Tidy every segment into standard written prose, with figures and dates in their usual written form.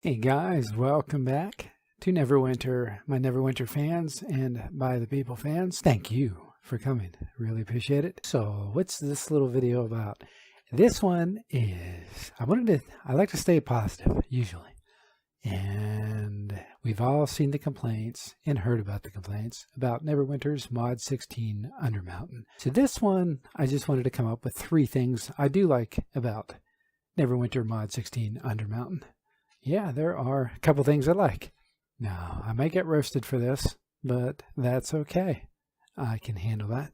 Hey guys, welcome back to Neverwinter, my Neverwinter fans and by the people fans. Thank you for coming. Really appreciate it. So what's this little video about? This one is, I like to stay positive usually. And we've all seen the complaints and heard about the complaints about Neverwinter's Mod 16 Undermountain. So this one, I just wanted to come up with 3 things I do like about Neverwinter Mod 16 Undermountain. Yeah, there are a couple things I like. Now, I might get roasted for this, but that's okay. I can handle that.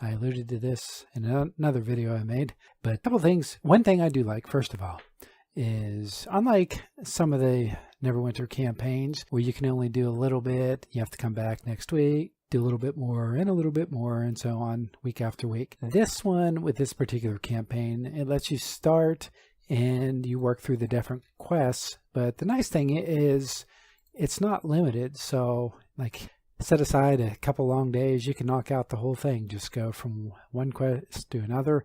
I alluded to this in another video I made, but a couple things. One thing I do like, first of all, is unlike some of the Neverwinter campaigns where you can only do a little bit, you have to come back next week, do a little bit more and a little bit more and so on week after week. This one, with this particular campaign, it lets you start and you work through the different quests. But the nice thing is it's not limited. So like set aside a couple long days, you can knock out the whole thing. Just go from one quest to another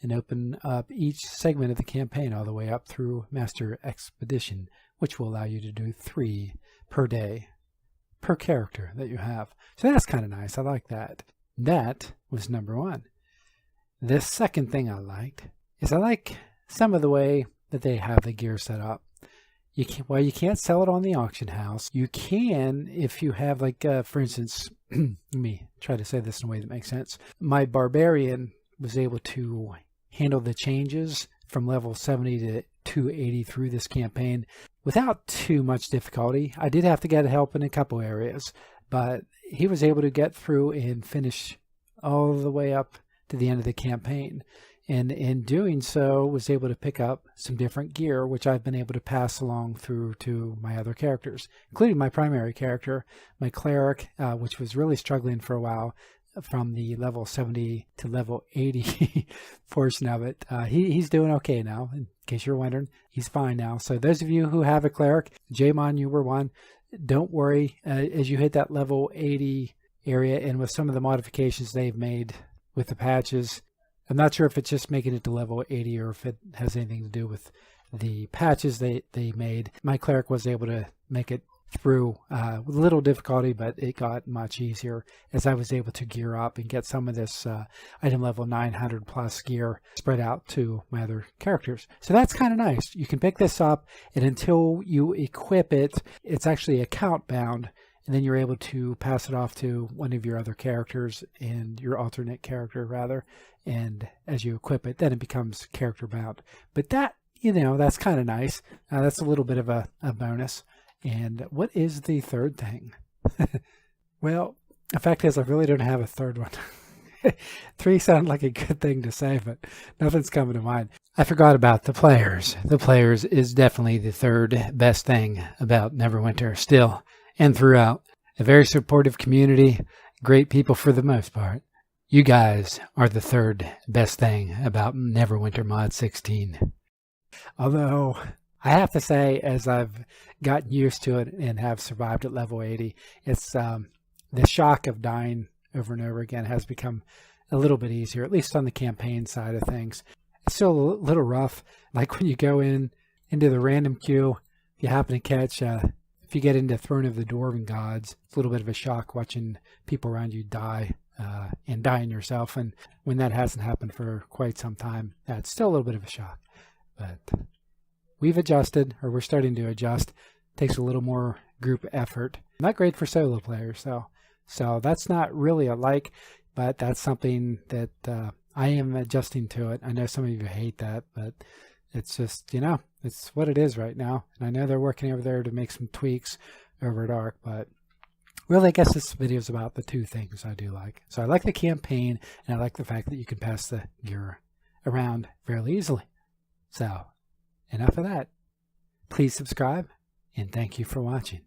and open up each segment of the campaign all the way up through Master Expedition, which will allow you to do 3 per day per character that you have. So that's kind of nice. I like that. That was number 1. The second thing I liked is I like some of the way that they have the gear set up. While you can't sell it on the auction house, you can if you have, like, for instance, let me try to say this in a way that makes sense. My barbarian was able to handle the changes from level 70 to 280 through this campaign without too much difficulty. I did have to get help in a couple areas, but he was able to get through and finish all the way up to the end of the campaign. And in doing so, was able to pick up some different gear, which I've been able to pass along through to my other characters, including my primary character, my cleric, which was really struggling for a while from the level 70 to level 80 portion of it. He's doing okay now, in case you're wondering. He's fine now. So those of you who have a cleric, Jamon, you were one, don't worry. As you hit that level 80 area, and with some of the modifications they've made with the patches, I'm not sure if it's just making it to level 80 or if it has anything to do with the patches they made. My cleric was able to make it through with little difficulty, but it got much easier as I was able to gear up and get some of this item level 900 plus gear spread out to my other characters. So that's kind of nice. You can pick this up, and until you equip it, it's actually account bound. And then you're able to pass it off to one of your other characters, and your alternate character rather. And as you equip it, then it becomes character bound. But that, that's kind of nice. That's a little bit of a bonus. And what is the third thing? Well, the fact is I really don't have a third one. 3 sound like a good thing to say, but nothing's coming to mind. I forgot about the players. The players is definitely the third best thing about Neverwinter still. And throughout, a very supportive community, great people for the most part. You guys are the third best thing about Neverwinter Mod 16. Although, I have to say, as I've gotten used to it and have survived at level 80, it's the shock of dying over and over again has become a little bit easier, at least on the campaign side of things. It's still a little rough, like when you go into the random queue, if you happen to catch if you get into Throne of the Dwarven Gods, it's a little bit of a shock watching people around you die and dying yourself. And when that hasn't happened for quite some time, that's still a little bit of a shock. But we've adjusted, or we're starting to adjust. It takes a little more group effort. Not great for solo players, though. So that's not really a like, but that's something that I am adjusting to it. I know some of you hate that, but it's just, it's what it is right now. And I know they're working over there to make some tweaks over at ARC, but really, I guess this video is about the 2 things I do like. So I like the campaign, and I like the fact that you can pass the gear around fairly easily. So enough of that. Please subscribe, and thank you for watching.